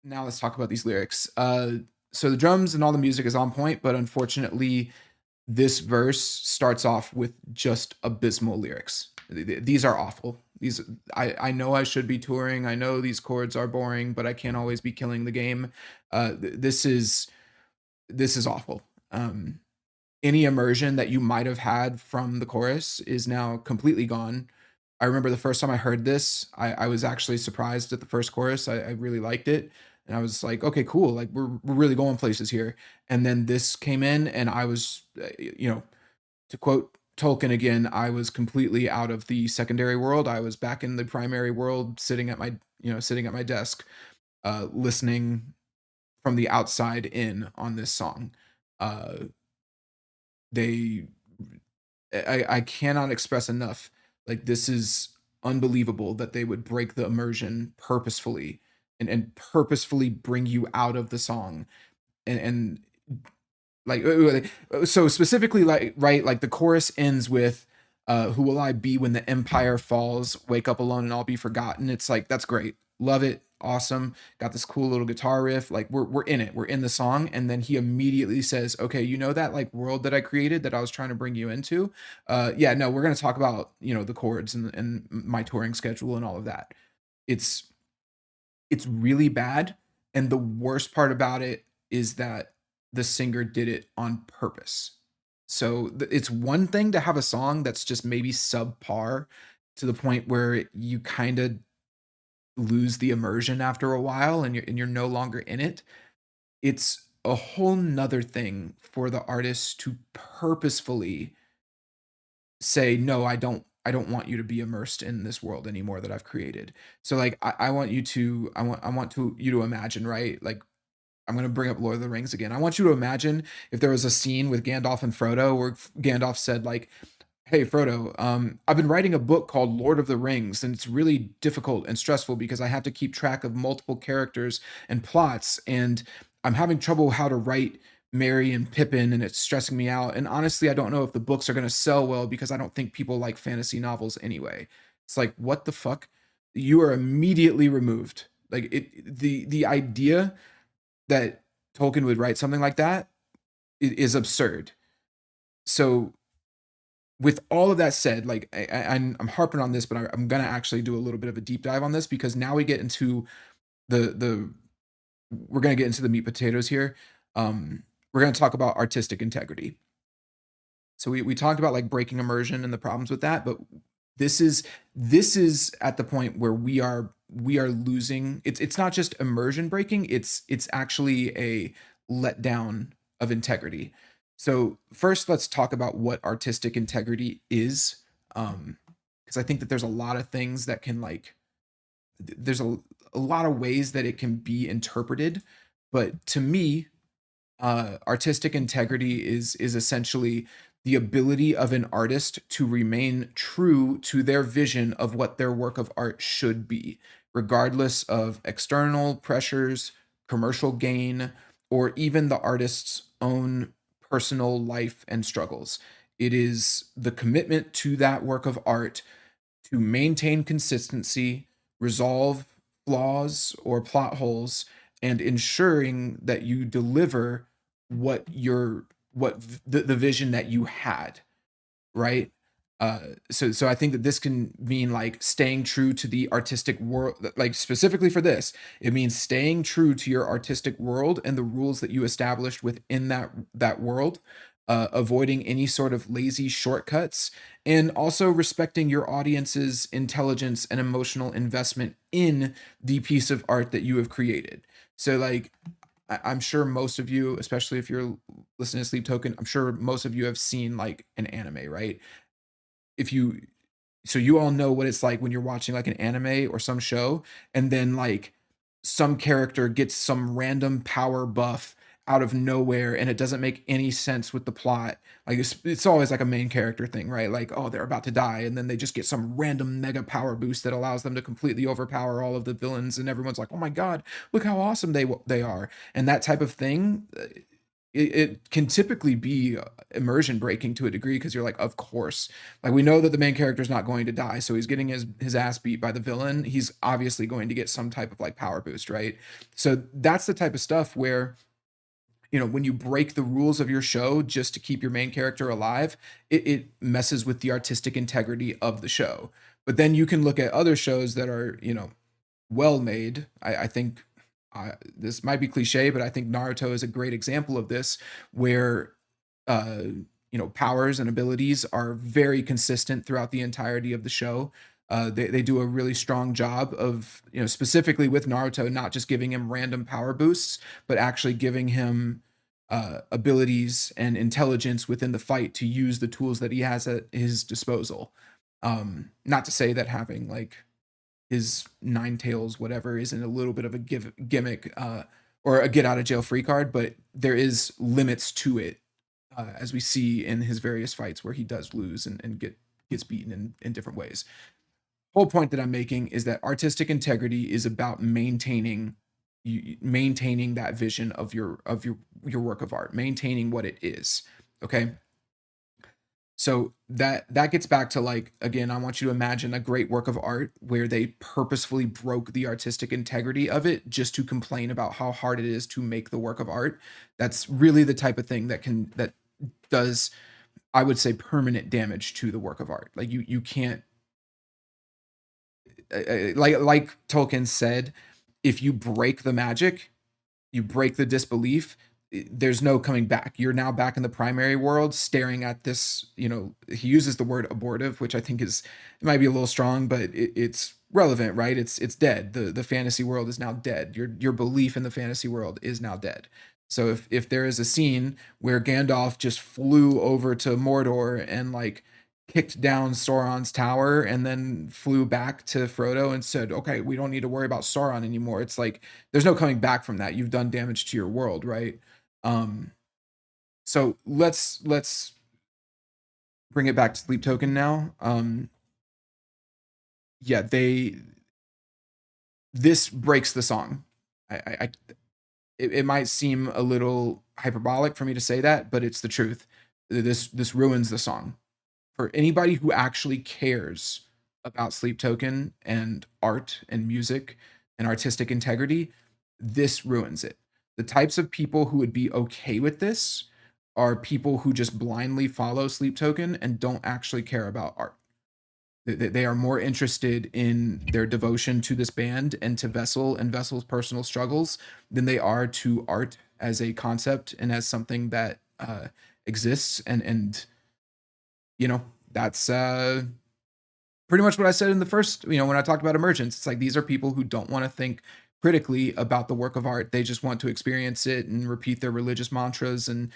Now let's talk about these lyrics. So the drums and all the music is on point, but unfortunately, this verse starts off with just abysmal lyrics. These are awful. These I know I should be touring. I know these chords are boring, but I can't always be killing the game. This is awful. Any immersion that you might have had from the chorus is now completely gone. I remember the first time I heard this, I was actually surprised at the first chorus. I really liked it. And I was like, okay, cool. Like we're really going places here. And then this came in and I was, to quote Tolkien again, I was completely out of the secondary world. I was back in the primary world, sitting at my desk, listening from the outside in on this song. Uh, they I cannot express enough. Like this is unbelievable that they would break the immersion purposefully and purposefully bring you out of the song and like so specifically like right like the chorus ends with who will I be when the empire falls, wake up alone and I'll be forgotten. It's like that's great, love it, awesome, got this cool little guitar riff, like we're in it, we're in the song. And then he immediately says, okay, you know that like world that I created that I was trying to bring you into, yeah, no, we're going to talk about the chords and my touring schedule and all of that. It's it's really bad. And the worst part about it is that the singer did it on purpose. So it's one thing to have a song that's just maybe subpar to the point where you kind of lose the immersion after a while and you're no longer in it. It's a whole nother thing for the artist to purposefully say, no, I don't want you to be immersed in this world anymore that I've created. So like I want you to I want to you to imagine, right? Like I'm gonna bring up Lord of the Rings again. I want you to imagine if there was a scene with Gandalf and Frodo where Gandalf said, like, "Hey Frodo, I've been writing a book called Lord of the Rings, and it's really difficult and stressful because I have to keep track of multiple characters and plots, and I'm having trouble how to write Merry and Pippin, and it's stressing me out. And honestly, I don't know if the books are gonna sell well because I don't think people like fantasy novels anyway." It's like, what the fuck? You are immediately removed. Like the idea that Tolkien would write something like that is absurd. So with all of that said, like I'm harping on this, but I'm gonna actually do a little bit of a deep dive on this because now we get into the we're gonna get into the meat potatoes here. We're gonna talk about artistic integrity. So we talked about like breaking immersion and the problems with that, but this is this is at the point where we are losing. It's not just immersion breaking, it's actually a letdown of integrity. So first let's talk about what artistic integrity is. Because I think that there's a lot of things that can like there's a lot of ways that it can be interpreted, but to me, artistic integrity is essentially the ability of an artist to remain true to their vision of what their work of art should be, regardless of external pressures, commercial gain, or even the artist's own personal life and struggles. It is the commitment to that work of art to maintain consistency, resolve flaws or plot holes, and ensuring that you deliver the vision that you had, right? So I think that this can mean like staying true to the artistic world, like specifically for this, it means staying true to your artistic world and the rules that you established within that world, avoiding any sort of lazy shortcuts, and also respecting your audience's intelligence and emotional investment in the piece of art that you have created. So like I'm sure most of you, especially if you're listening to Sleep Token, I'm sure most of you have seen like an anime, right? If you so you all know what it's like when you're watching like an anime or some show and then like some character gets some random power buff out of nowhere and it doesn't make any sense with the plot. Like it's always like a main character thing, right? Like, oh, they're about to die and then they just get some random mega power boost that allows them to completely overpower all of the villains and everyone's like, "Oh my god, look how awesome they are." And that type of thing, it can typically be immersion breaking to a degree because you're like, of course, like we know that the main character is not going to die, so he's getting his ass beat by the villain. He's obviously going to get some type of like power boost, right? So that's the type of stuff where when you break the rules of your show just to keep your main character alive, it messes with the artistic integrity of the show. But then you can look at other shows that are well made. I think this might be cliche, but I think Naruto is a great example of this, where uh, powers and abilities are very consistent throughout the entirety of the show. They do a really strong job of specifically with Naruto, not just giving him random power boosts, but actually giving him abilities and intelligence within the fight to use the tools that he has at his disposal. Not to say that having like his nine tails whatever isn't a little bit of a gimmick or a get out of jail free card, but there is limits to it, as we see in his various fights where he does lose and gets beaten in different ways. Whole point that I'm making is that artistic integrity is about maintaining that vision of your work of art, maintaining what it is. Okay, so that gets back to, like, again, I want you to imagine a great work of art where they purposefully broke the artistic integrity of it just to complain about how hard it is to make the work of art. That's really the type of thing that does, I would say, permanent damage to the work of art. Like you can't, like Tolkien said, if you break the magic, you break the disbelief, there's no coming back. You're now back in the primary world staring at this, he uses the word abortive, which I think is, it might be a little strong, but it's relevant, right? It's dead. The fantasy world is now dead. Your belief in the fantasy world is now dead. So if there is a scene where Gandalf just flew over to Mordor and like kicked down Sauron's tower and then flew back to Frodo and said, "Okay, we don't need to worry about Sauron anymore." It's like there's no coming back from that. You've done damage to your world, right? Um, so let's bring it back to Sleep Token now. Yeah, they this breaks the song. I it might seem a little hyperbolic for me to say that, but it's the truth. This ruins the song for anybody who actually cares about Sleep Token and art and music and artistic integrity. This ruins it. The types of people who would be okay with this are people who just blindly follow Sleep Token and don't actually care about art. They are more interested in their devotion to this band and to Vessel and Vessel's personal struggles than they are to art as a concept and as something that exists. And you know that's pretty much what I said in the first, when I talked about emergence. It's like these are people who don't want to think critically about the work of art. They just want to experience it and repeat their religious mantras and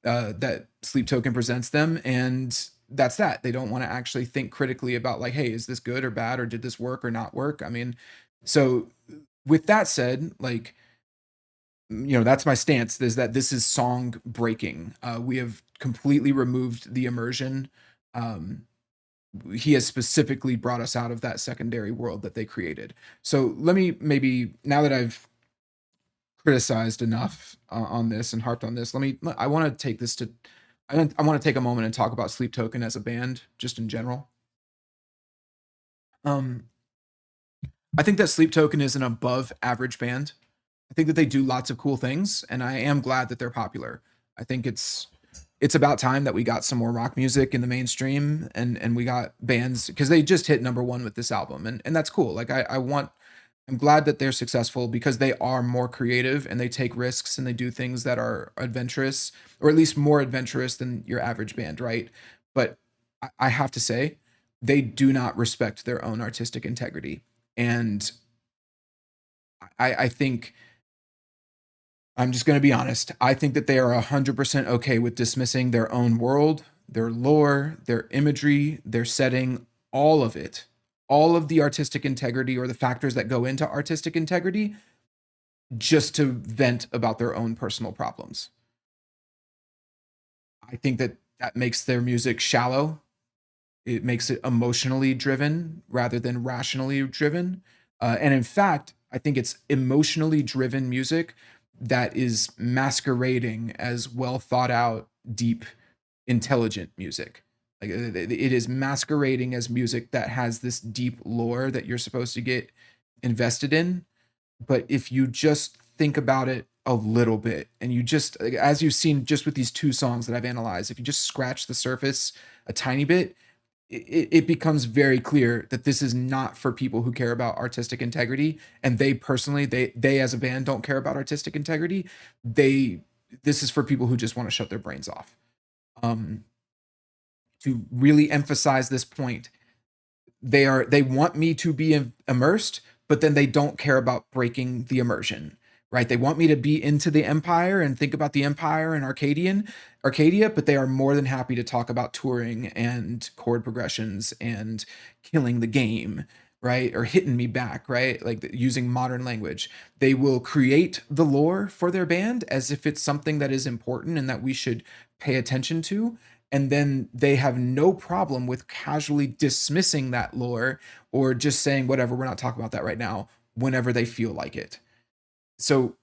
that Sleep Token presents them. And that's that. They don't want to actually think critically about, like, hey, is this good or bad, or did this work or not work? I mean, so with that said, like, that's my stance, is that this is song breaking. We have completely removed the immersion. Um, he has specifically brought us out of that secondary world that they created. So let me, maybe now that I've criticized enough on this and harped on this, I want to take this to, I want to take a moment and talk about Sleep Token as a band, just in general. Um, I think that Sleep Token is an above average band. I think that they do lots of cool things, and I am glad that they're popular. I think it's about time that we got some more rock music in the mainstream, and we got bands, because they just hit number one with this album, and that's cool. Like I'm glad that they're successful because they are more creative and they take risks and they do things that are adventurous, or at least more adventurous than your average band, right? But I have to say, they do not respect their own artistic integrity. And I think, I'm just going to be honest, I think that they are 100% okay with dismissing their own world, their lore, their imagery, their setting, all of it, all of the artistic integrity or the factors that go into artistic integrity, just to vent about their own personal problems. I think that that makes their music shallow. It makes it emotionally driven rather than rationally driven. And in fact, I think it's emotionally driven music that is masquerading as well thought out, deep, intelligent music. Like it is masquerading as music that has this deep lore that you're supposed to get invested in. But if you just think about it a little bit, and you just, like, as you've seen just with these two songs that I've analyzed, if you just scratch the surface a tiny bit, it becomes very clear that this is not for people who care about artistic integrity, and they personally, they as a band don't care about artistic integrity. They This is for people who just want to shut their brains off. Um, to really emphasize this point, they want me to be immersed, but then they don't care about breaking the immersion, right? They want me to be into the empire and think about the empire and Arcadia, but they are more than happy to talk about touring and chord progressions and killing the game, right? Or hitting me back, right? Like using modern language. They will create the lore for their band as if it's something that is important and that we should pay attention to, and then they have no problem with casually dismissing that lore or just saying whatever, we're not talking about that right now, whenever they feel like it. So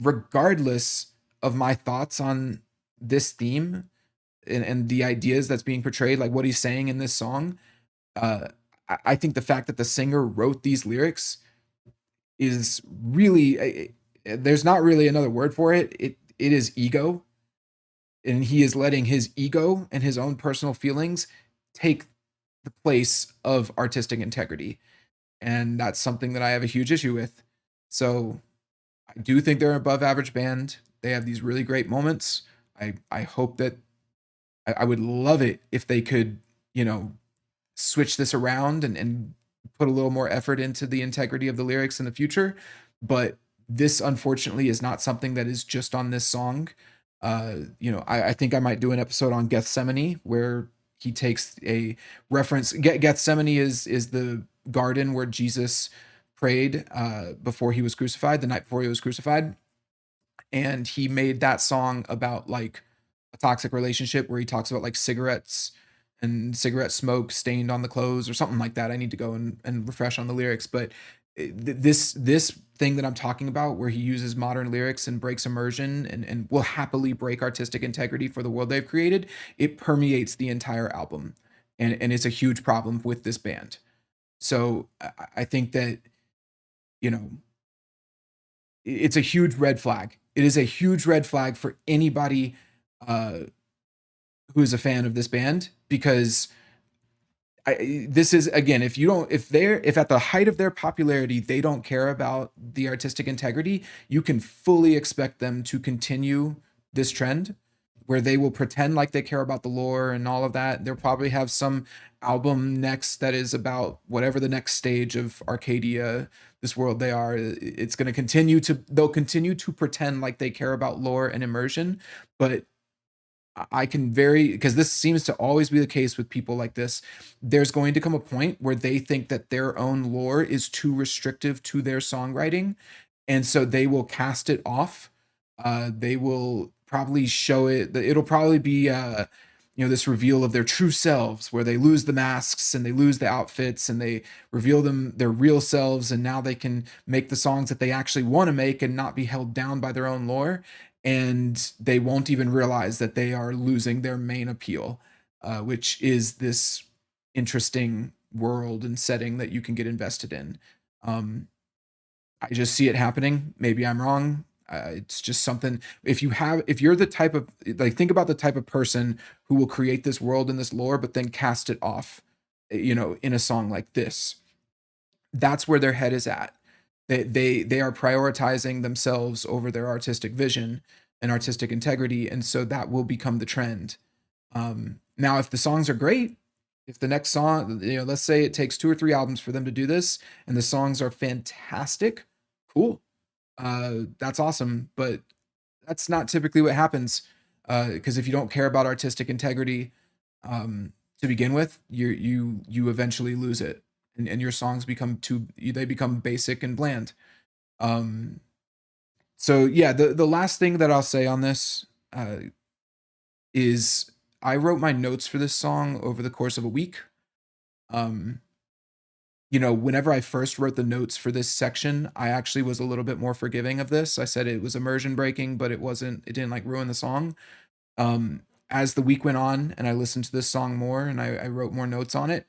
regardless of my thoughts on this theme and the ideas that's being portrayed, like what he's saying in this song, uh I think the fact that the singer wrote these lyrics is really, there's not really another word for it. It is ego, and he is letting his ego and his own personal feelings take the place of artistic integrity. And that's something that I have a huge issue with. So I do think they're an above average band. They have these really great moments. I hope that I would love it if they could, you know, switch this around and put a little more effort into the integrity of the lyrics in the future. But this, unfortunately, is not something that is just on this song. I think I might do an episode on Gethsemane where he takes a reference. Gethsemane is the garden where Jesus prayed before he was crucified, the night before he was crucified, and he made that song about like a toxic relationship where he talks about like cigarettes and cigarette smoke stained on the clothes or something like that. I need to go and refresh on the lyrics, but this thing that I'm talking about where he uses modern lyrics and breaks immersion and will happily break artistic integrity for the world they've created, it permeates the entire album, and it's a huge problem with this band. So I think that, you know, it's a huge red flag. It is a huge red flag for anybody uh, who is a fan of this band, because this is, again, if you don't, if at the height of their popularity they don't care about the artistic integrity, you can fully expect them to continue this trend where they will pretend like they care about the lore and all of that. They'll probably have some album next that is about whatever the next stage of Arcadia, this world they are. It's going to continue to, they'll continue to pretend like they care about lore and immersion, but I can very, because this seems to always be the case with people like this. There's going to come a point where they think that their own lore is too restrictive to their songwriting, and so they will cast it off. They will probably show it. It'll probably be, this reveal of their true selves, where they lose the masks and they lose the outfits and they reveal them their real selves, and now they can make the songs that they actually want to make and not be held down by their own lore. And they won't even realize that they are losing their main appeal, which is this interesting world and setting that you can get invested in. Um, I just see it happening. Maybe I'm wrong. It's just something. If you're the type of, like, think about the type of person who will create this world and this lore, but then cast it off, in a song like this. That's where their head is at. They are prioritizing themselves over their artistic vision and artistic integrity, and so that will become the trend. Now, if the songs are great, if the next song, let's say it takes 2 or 3 albums for them to do this, and the songs are fantastic, cool. That's awesome, but that's not typically what happens. Because if you don't care about artistic integrity to begin with, you eventually lose it, and your songs become they become basic and bland. Um, so yeah, the last thing that I'll say on this is I wrote my notes for this song over the course of a week. Um, whenever I first wrote the notes for this section, I actually was a little bit more forgiving of this. I said it was immersion breaking, but it didn't like ruin the song. As the week went on and I listened to this song more and I wrote more notes on it,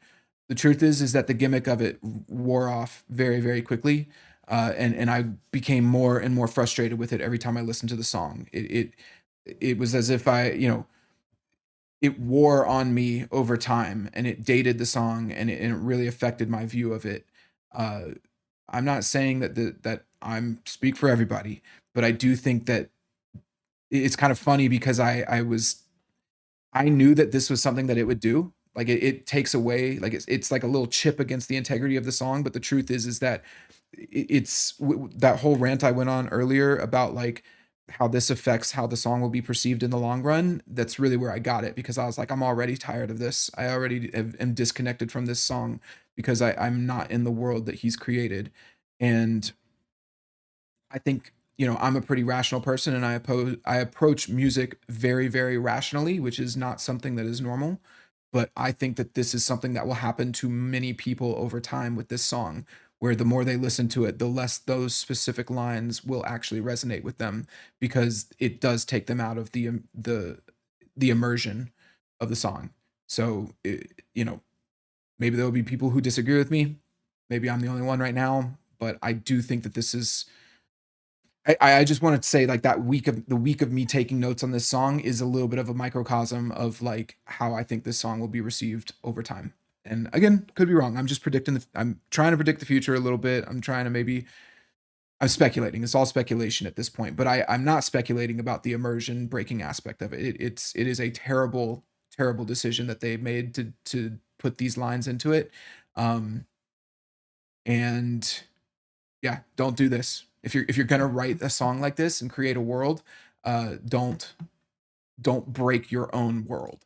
the truth is that the gimmick of it wore off very, very quickly. And I became more and more frustrated with it every time I listened to the song. It was as if it wore on me over time and it dated the song and it really affected my view of it. Uh, I'm not saying that I'm speak for everybody, but I do think that it's kind of funny because I knew that this was something that it would do. Like it takes away, like it's like a little chip against the integrity of the song. But the truth is that that whole rant I went on earlier about like how this affects how the song will be perceived in the long run. That's really where I got it because I was like, I'm already tired of this. I already am disconnected from this song because I'm not in the world that he's created. And I think, I'm a pretty rational person and I approach music very, very rationally, which is not something that is normal. But I think that this is something that will happen to many people over time with this song, where the more they listen to it, the less those specific lines will actually resonate with them because it does take them out of the immersion of the song. So, maybe there will be people who disagree with me. Maybe I'm the only one right now, but I do think that this is I just wanted to say like that week of me taking notes on this song is a little bit of a microcosm of like how I think this song will be received over time. And again, could be wrong. I'm trying to predict the future a little bit. I'm speculating. It's all speculation at this point, but I'm not speculating about the immersion breaking aspect of it. It is a terrible, terrible decision that they made to put these lines into it. Um, and yeah, don't do this. If you're gonna write a song like this and create a world, don't break your own world.